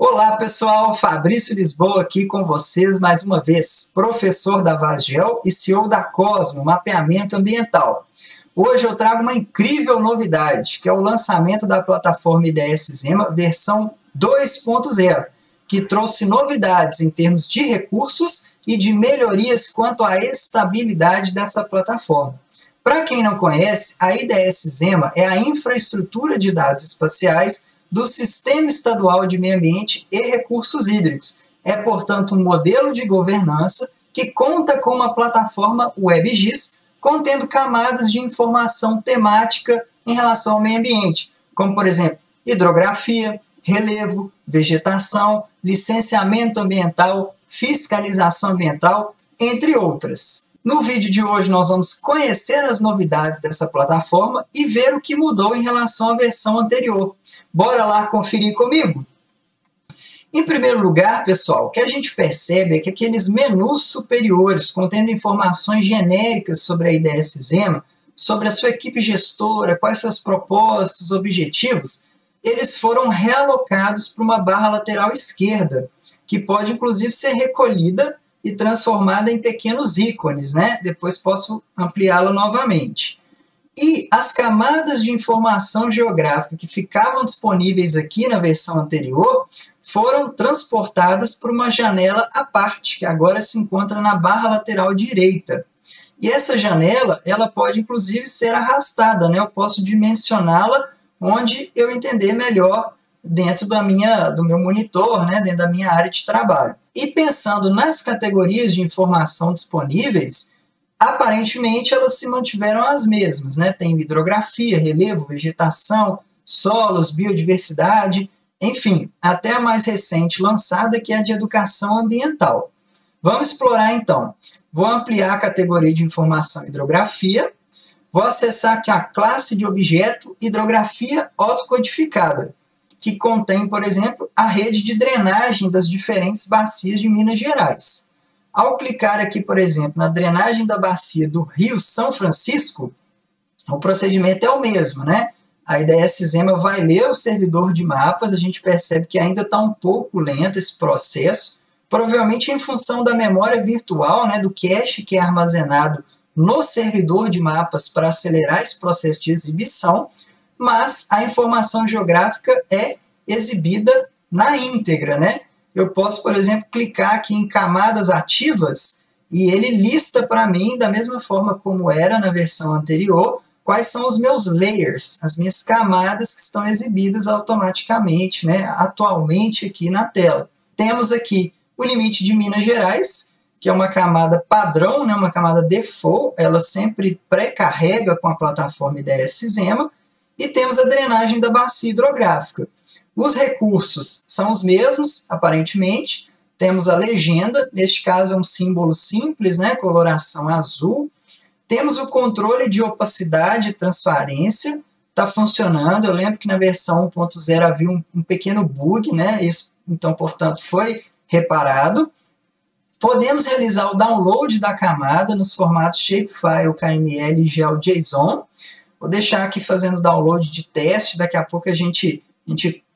Olá pessoal, Fabrício Lisboa aqui com vocês mais uma vez, professor da Vagel e CEO da Cosmo, Mapeamento Ambiental. Hoje eu trago uma incrível novidade, que é o lançamento da plataforma IDS Zema versão 2.0, que trouxe novidades em termos de recursos e de melhorias quanto à estabilidade dessa plataforma. Para quem não conhece, a IDS Zema é a infraestrutura de dados espaciais do Sistema Estadual de Meio Ambiente e Recursos Hídricos. É, portanto, um modelo de governança que conta com uma plataforma WebGIS contendo camadas de informação temática em relação ao meio ambiente, como, por exemplo, hidrografia, relevo, vegetação, licenciamento ambiental, fiscalização ambiental, entre outras. No vídeo de hoje nós vamos conhecer as novidades dessa plataforma e ver o que mudou em relação à versão anterior. Bora lá conferir comigo? Em primeiro lugar, pessoal, o que a gente percebe é que aqueles menus superiores contendo informações genéricas sobre a IDS Zema, sobre a sua equipe gestora, quais seus propósitos, objetivos, eles foram realocados para uma barra lateral esquerda, que pode inclusive ser recolhida e transformada em pequenos ícones, né? Depois posso ampliá-la novamente. E as camadas de informação geográfica que ficavam disponíveis aqui na versão anterior foram transportadas para uma janela à parte, que agora se encontra na barra lateral direita. E essa janela, ela pode inclusive ser arrastada, né? Eu posso dimensioná-la onde eu entender melhor dentro do meu monitor, né? Dentro da minha área de trabalho. E pensando nas categorias de informação disponíveis, aparentemente elas se mantiveram as mesmas, né? Tem hidrografia, relevo, vegetação, solos, biodiversidade, enfim, até a mais recente lançada, que é a de educação ambiental. Vamos explorar então. Vou ampliar a categoria de informação hidrografia, vou acessar aqui a classe de objeto hidrografia autocodificada, que contém, por exemplo, a rede de drenagem das diferentes bacias de Minas Gerais. Ao clicar aqui, por exemplo, na drenagem da bacia do Rio São Francisco, o procedimento é o mesmo, né? A IDS Zema vai ler o servidor de mapas, a gente percebe que ainda está um pouco lento esse processo, provavelmente em função da memória virtual, né, do cache que é armazenado no servidor de mapas para acelerar esse processo de exibição, mas a informação geográfica é exibida na íntegra, né? Eu posso, por exemplo, clicar aqui em camadas ativas e ele lista para mim, da mesma forma como era na versão anterior, quais são os meus layers, as minhas camadas que estão exibidas automaticamente, né, atualmente aqui na tela. Temos aqui o limite de Minas Gerais, que é uma camada padrão, né, uma camada default, ela sempre pré-carrega com a plataforma IDS Zema, e temos a drenagem da bacia hidrográfica. Os recursos são os mesmos, aparentemente. Temos a legenda, neste caso é um símbolo simples, né, coloração azul. Temos o controle de opacidade e transparência, está funcionando. Eu lembro que na versão 1.0 havia um pequeno bug, né, isso, então, portanto, foi reparado. Podemos realizar o download da camada nos formatos Shapefile, KML e GeoJSON. Vou deixar aqui fazendo download de teste, daqui a pouco a gente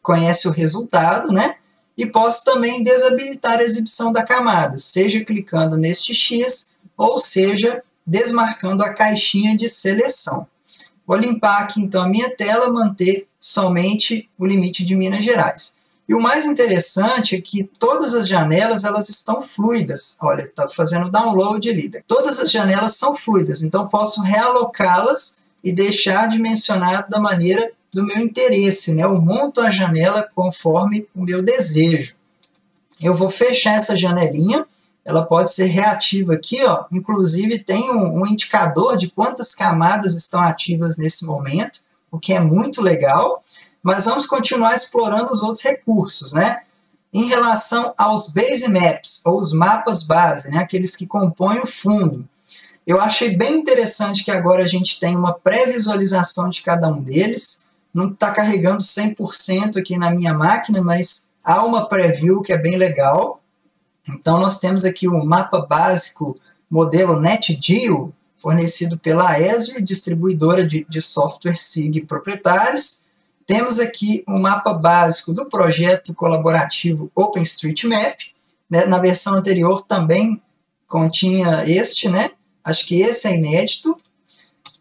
conhece o resultado, né? E posso também desabilitar a exibição da camada, seja clicando neste X, ou seja, desmarcando a caixinha de seleção. Vou limpar aqui então a minha tela, manter somente o limite de Minas Gerais. E o mais interessante é que todas as janelas elas estão fluidas. Olha, está fazendo download ali. Todas as janelas são fluidas, então posso realocá-las e deixar dimensionado da maneira do meu interesse, né? Eu monto a janela conforme o meu desejo. Eu vou fechar essa janelinha, ela pode ser reativa aqui, ó. Inclusive tem um indicador de quantas camadas estão ativas nesse momento, o que é muito legal, mas vamos continuar explorando os outros recursos, né? Em relação aos base maps, ou os mapas base, né? Aqueles que compõem o fundo. Eu achei bem interessante que agora a gente tem uma pré-visualização de cada um deles. Não está carregando 100% aqui na minha máquina, mas há uma preview que é bem legal. Então, nós temos aqui o mapa básico modelo NetGeo, fornecido pela Azure, distribuidora de software SIG proprietários. Temos aqui um mapa básico do projeto colaborativo OpenStreetMap, né? Na versão anterior também continha este, né? Acho que esse é inédito.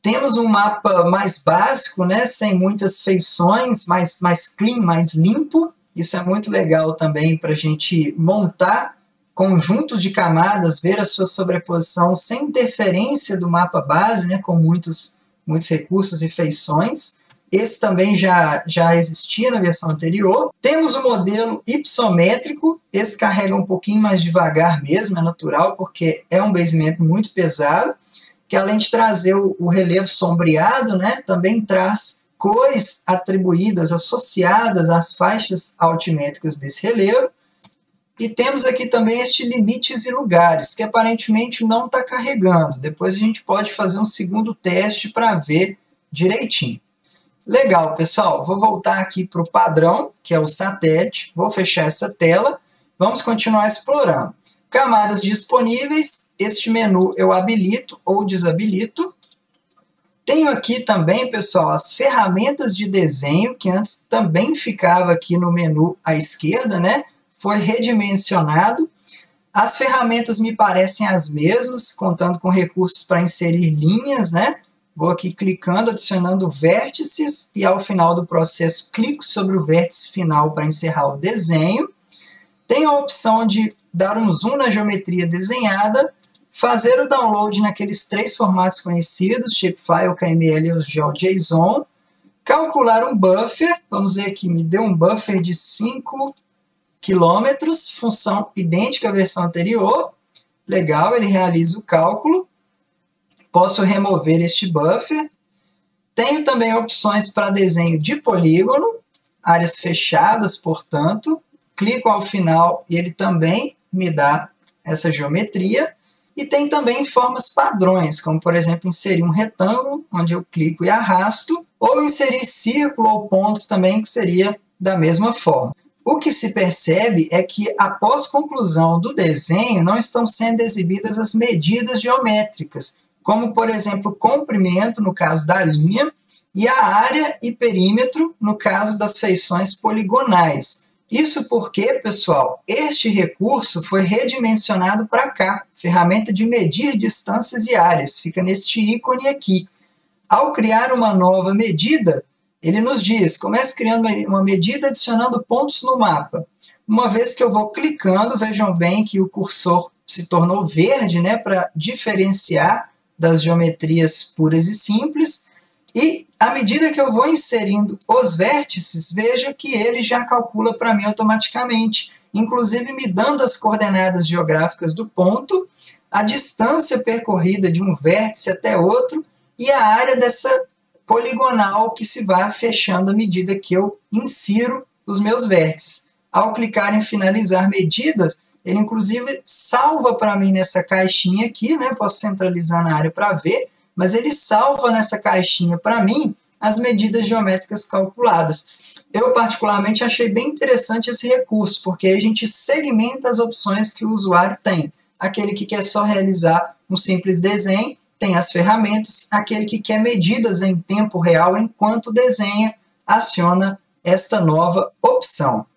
Temos um mapa mais básico, né? Sem muitas feições, mais clean, mais limpo. Isso é muito legal também para a gente montar conjuntos de camadas, ver a sua sobreposição sem interferência do mapa base, né? Com muitos recursos e feições. Esse também já existia na versão anterior. Temos o modelo hipométrico. Esse carrega um pouquinho mais devagar mesmo, é natural, porque é um basemap muito pesado, que além de trazer o relevo sombreado, né, também traz cores atribuídas, associadas às faixas altimétricas desse relevo. E temos aqui também este limites e lugares, que aparentemente não está carregando. Depois a gente pode fazer um segundo teste para ver direitinho. Legal, pessoal. Vou voltar aqui para o padrão, que é o satélite. Vou fechar essa tela. Vamos continuar explorando. Camadas disponíveis. Este menu eu habilito ou desabilito. Tenho aqui também, pessoal, as ferramentas de desenho, que antes também ficava aqui no menu à esquerda, né? Foi redimensionado. As ferramentas me parecem as mesmas, contando com recursos para inserir linhas, né? Vou aqui clicando, adicionando vértices e ao final do processo clico sobre o vértice final para encerrar o desenho. Tenho a opção de dar um zoom na geometria desenhada, fazer o download naqueles 3 formatos conhecidos, Shapefile, KML e GeoJSON, calcular um buffer, vamos ver aqui, me deu um buffer de 5 km, função idêntica à versão anterior, legal, ele realiza o cálculo. Posso remover este buffer. Tenho também opções para desenho de polígono, áreas fechadas, portanto. Clico ao final e ele também me dá essa geometria. E tem também formas padrões, como, por exemplo, inserir um retângulo, onde eu clico e arrasto, ou inserir círculo ou pontos também, que seria da mesma forma. O que se percebe é que, após conclusão do desenho, não estão sendo exibidas as medidas geométricas, como, por exemplo, comprimento, no caso da linha, e a área e perímetro, no caso das feições poligonais. Isso porque, pessoal, este recurso foi redimensionado para cá, ferramenta de medir distâncias e áreas, fica neste ícone aqui. Ao criar uma nova medida, ele nos diz, comece criando uma medida adicionando pontos no mapa. Uma vez que eu vou clicando, vejam bem que o cursor se tornou verde, né, para diferenciar das geometrias puras e simples, e à medida que eu vou inserindo os vértices, veja que ele já calcula para mim automaticamente, inclusive me dando as coordenadas geográficas do ponto, a distância percorrida de um vértice até outro e a área dessa poligonal que se vai fechando à medida que eu insiro os meus vértices. Ao clicar em finalizar medidas, ele, inclusive, salva para mim nessa caixinha aqui, né? Posso centralizar na área para ver, mas ele salva nessa caixinha para mim as medidas geométricas calculadas. Eu, particularmente, achei bem interessante esse recurso, porque aí a gente segmenta as opções que o usuário tem. Aquele que quer só realizar um simples desenho, tem as ferramentas. Aquele que quer medidas em tempo real enquanto desenha, aciona esta nova opção.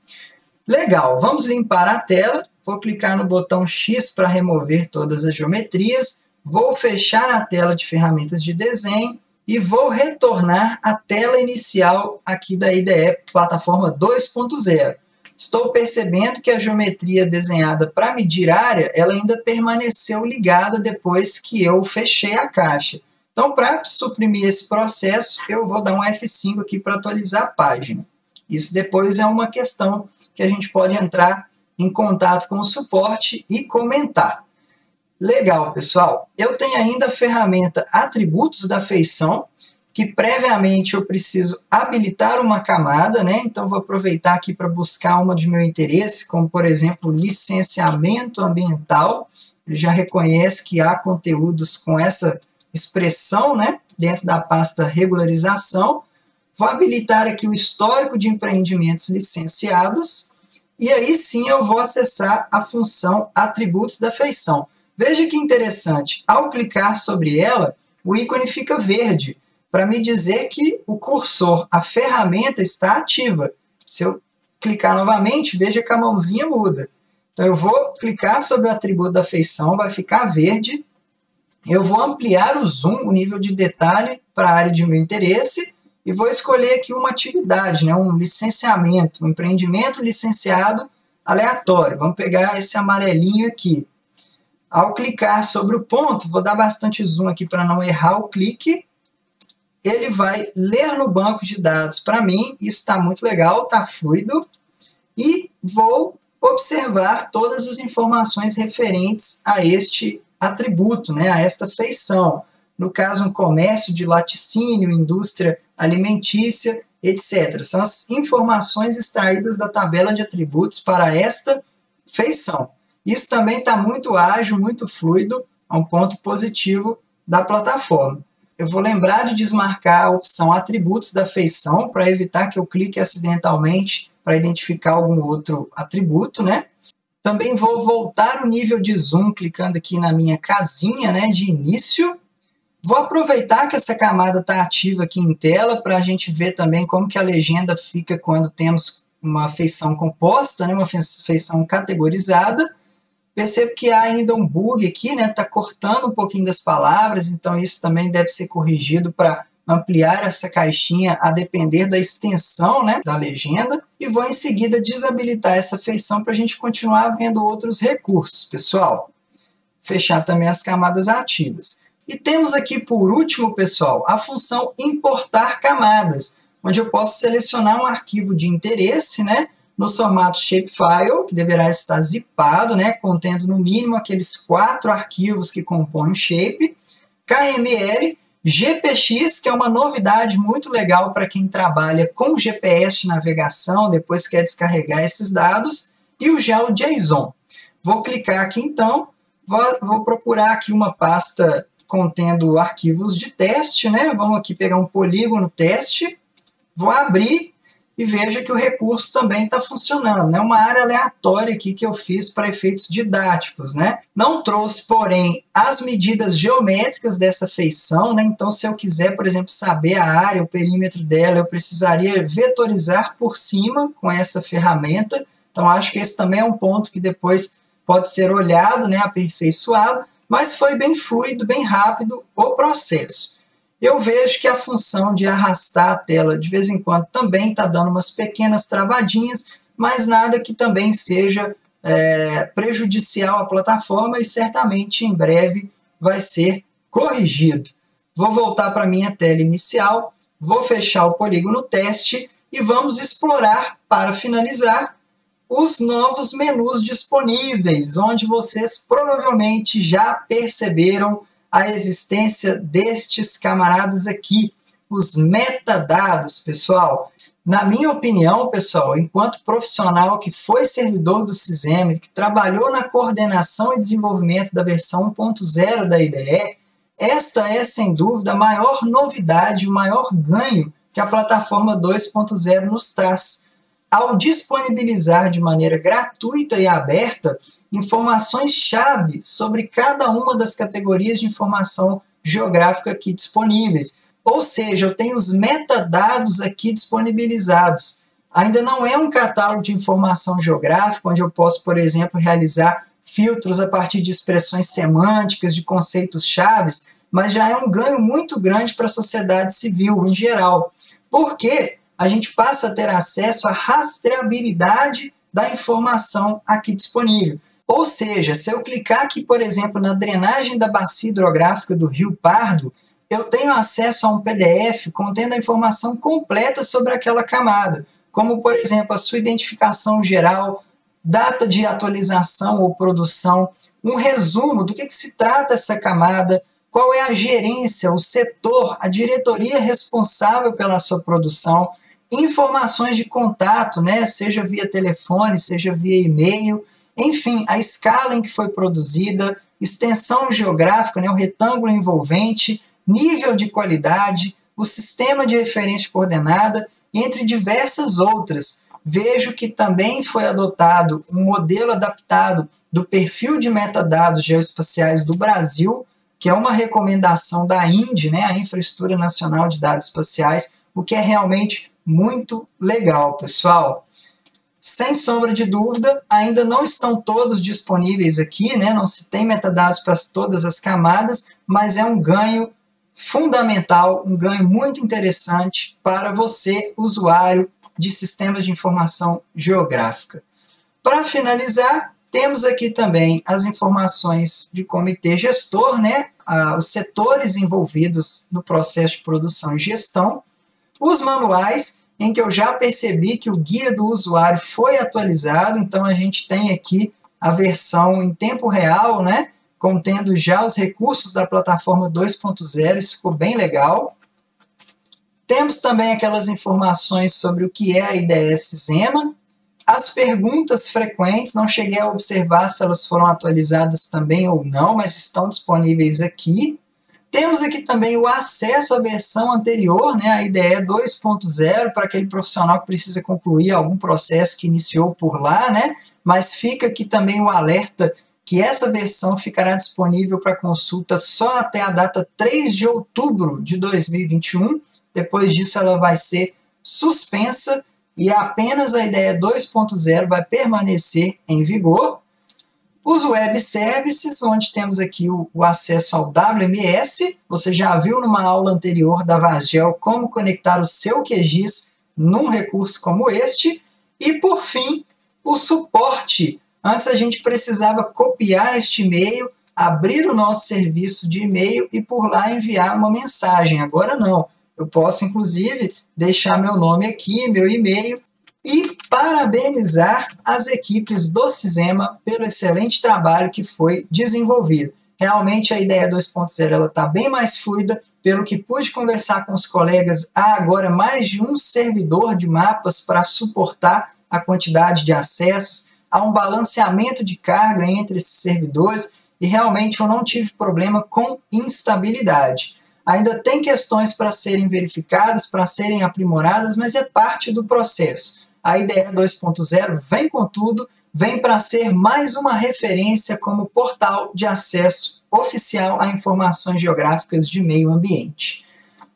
Legal, vamos limpar a tela. Vou clicar no botão X para remover todas as geometrias. Vou fechar a tela de ferramentas de desenho e vou retornar à tela inicial aqui da IDE Plataforma 2.0. Estou percebendo que a geometria desenhada para medir área, ela ainda permaneceu ligada depois que eu fechei a caixa. Então, para suprimir esse processo, eu vou dar um F5 aqui para atualizar a página. Isso depois é uma questão que a gente pode entrar em contato com o suporte e comentar. Legal, pessoal. Eu tenho ainda a ferramenta Atributos da Feição, que previamente eu preciso habilitar uma camada, né? Então, vou aproveitar aqui para buscar uma de meu interesse, como, por exemplo, licenciamento ambiental. Ele já reconhece que há conteúdos com essa expressão, né? Dentro da pasta regularização. Vou habilitar aqui o histórico de empreendimentos licenciados. E aí sim eu vou acessar a função Atributos da Feição. Veja que interessante, ao clicar sobre ela, o ícone fica verde. para me dizer que o cursor, a ferramenta, está ativa. Se eu clicar novamente, veja que a mãozinha muda. Então, eu vou clicar sobre o atributo da feição, vai ficar verde. Eu vou ampliar o zoom, o nível de detalhe, para a área de meu interesse, e vou escolher aqui uma atividade, né, um licenciamento, um empreendimento licenciado aleatório. Vamos pegar esse amarelinho aqui. Ao clicar sobre o ponto, vou dar bastante zoom aqui para não errar o clique, ele vai ler no banco de dados para mim, isso está muito legal, está fluido, e vou observar todas as informações referentes a este atributo, né, a esta feição. No caso, um comércio de laticínio, indústria alimentícia, etc. São as informações extraídas da tabela de atributos para esta feição. Isso também está muito ágil, muito fluido, é um ponto positivo da plataforma. Eu vou lembrar de desmarcar a opção atributos da feição para evitar que eu clique acidentalmente para identificar algum outro atributo, né? Também vou voltar o nível de zoom clicando aqui na minha casinha, né, de início. Vou aproveitar que essa camada está ativa aqui em tela para a gente ver também como que a legenda fica quando temos uma feição composta, né, uma feição categorizada. Percebo que há ainda um bug aqui, né? Está cortando um pouquinho das palavras, então isso também deve ser corrigido para ampliar essa caixinha a depender da extensão, né, da legenda. E vou em seguida desabilitar essa feição para a gente continuar vendo outros recursos, pessoal. Fechar também as camadas ativas. E temos aqui, por último, pessoal, a função importar camadas, onde eu posso selecionar um arquivo de interesse, né, nos formatos shapefile, que deverá estar zipado, né, contendo no mínimo aqueles 4 arquivos que compõem o shape, KML, GPX, que é uma novidade muito legal para quem trabalha com GPS de navegação, depois quer descarregar esses dados, e o GeoJSON. Vou clicar aqui então, vou procurar aqui uma pasta contendo arquivos de teste, né? Vamos aqui pegar um polígono teste, vou abrir, e veja que o recurso também está funcionando. É uma área aleatória aqui que eu fiz para efeitos didáticos, né? Não trouxe, porém, as medidas geométricas dessa feição, né? Então, se eu quiser, por exemplo, saber a área, o perímetro dela, eu precisaria vetorizar por cima com essa ferramenta. Então, acho que esse também é um ponto que depois pode ser olhado, né? Aperfeiçoado, mas foi bem fluido, bem rápido o processo. Eu vejo que a função de arrastar a tela de vez em quando também está dando umas pequenas travadinhas, mas nada que também seja prejudicial à plataforma e certamente em breve vai ser corrigido. Vou voltar para a minha tela inicial, vou fechar o polígono teste e vamos explorar, para finalizar, os novos menus disponíveis, onde vocês provavelmente já perceberam a existência destes camaradas aqui, os metadados, pessoal. Na minha opinião, pessoal, enquanto profissional que foi servidor do Cisem, que trabalhou na coordenação e desenvolvimento da versão 1.0 da IDE, esta é, sem dúvida, a maior novidade, o maior ganho que a plataforma 2.0 nos traz. Ao disponibilizar de maneira gratuita e aberta informações-chave sobre cada uma das categorias de informação geográfica aqui disponíveis. Ou seja, eu tenho os metadados aqui disponibilizados. Ainda não é um catálogo de informação geográfica, onde eu posso, por exemplo, realizar filtros a partir de expressões semânticas, de conceitos-chave, mas já é um ganho muito grande para a sociedade civil em geral. Por quê? A gente passa a ter acesso à rastreabilidade da informação aqui disponível. Ou seja, se eu clicar aqui, por exemplo, na drenagem da bacia hidrográfica do Rio Pardo, eu tenho acesso a um PDF contendo a informação completa sobre aquela camada, como, por exemplo, a sua identificação geral, data de atualização ou produção, um resumo do que se trata essa camada, qual é a gerência, o setor, a diretoria responsável pela sua produção, informações de contato, né, seja via telefone, seja via e-mail, enfim, a escala em que foi produzida, extensão geográfica, né, o retângulo envolvente, nível de qualidade, o sistema de referência coordenada, entre diversas outras. Vejo que também foi adotado um modelo adaptado do perfil de metadados geoespaciais do Brasil, que é uma recomendação da INDE, né, a Infraestrutura Nacional de Dados Espaciais, o que é realmente muito legal, pessoal. Sem sombra de dúvida, ainda não estão todos disponíveis aqui, né? Não se tem metadados para todas as camadas, mas é um ganho fundamental, um ganho muito interessante para você, usuário de sistemas de informação geográfica. Para finalizar, temos aqui também as informações de comitê gestor, né? Os setores envolvidos no processo de produção e gestão, os manuais, em que eu já percebi que o guia do usuário foi atualizado, então a gente tem aqui a versão em tempo real, né, contendo já os recursos da plataforma 2.0, isso ficou bem legal. Temos também aquelas informações sobre o que é a IDS Zema, as perguntas frequentes, não cheguei a observar se elas foram atualizadas também ou não, mas estão disponíveis aqui. Temos aqui também o acesso à versão anterior, né, a IDE 2.0, para aquele profissional que precisa concluir algum processo que iniciou por lá, né, mas fica aqui também o alerta que essa versão ficará disponível para consulta só até a data 3 de outubro de 2021. Depois disso ela vai ser suspensa e apenas a IDE 2.0 vai permanecer em vigor. Os web services, onde temos aqui o acesso ao WMS, você já viu numa aula anterior da Vagel como conectar o seu QGIS num recurso como este. E, por fim, o suporte. Antes a gente precisava copiar este e-mail, abrir o nosso serviço de e-mail e por lá enviar uma mensagem. Agora não. Eu posso, inclusive, deixar meu nome aqui, meu e-mail, e parabenizar as equipes do Cizema pelo excelente trabalho que foi desenvolvido. Realmente a IDE 2.0 está bem mais fluida, pelo que pude conversar com os colegas, há agora mais de um servidor de mapas para suportar a quantidade de acessos, há um balanceamento de carga entre esses servidores e realmente eu não tive problema com instabilidade. Ainda tem questões para serem verificadas, para serem aprimoradas, mas é parte do processo. A IDE 2.0 vem com tudo, vem para ser mais uma referência como portal de acesso oficial a informações geográficas de meio ambiente.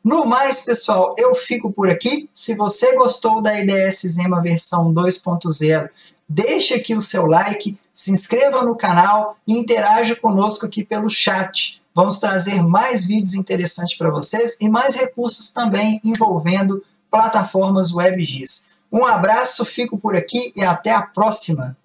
No mais, pessoal, eu fico por aqui. Se você gostou da IDS Zema versão 2.0, deixe aqui o seu like, se inscreva no canal e interaja conosco aqui pelo chat. Vamos trazer mais vídeos interessantes para vocês e mais recursos também envolvendo plataformas WebGIS. Um abraço, fico por aqui e até a próxima!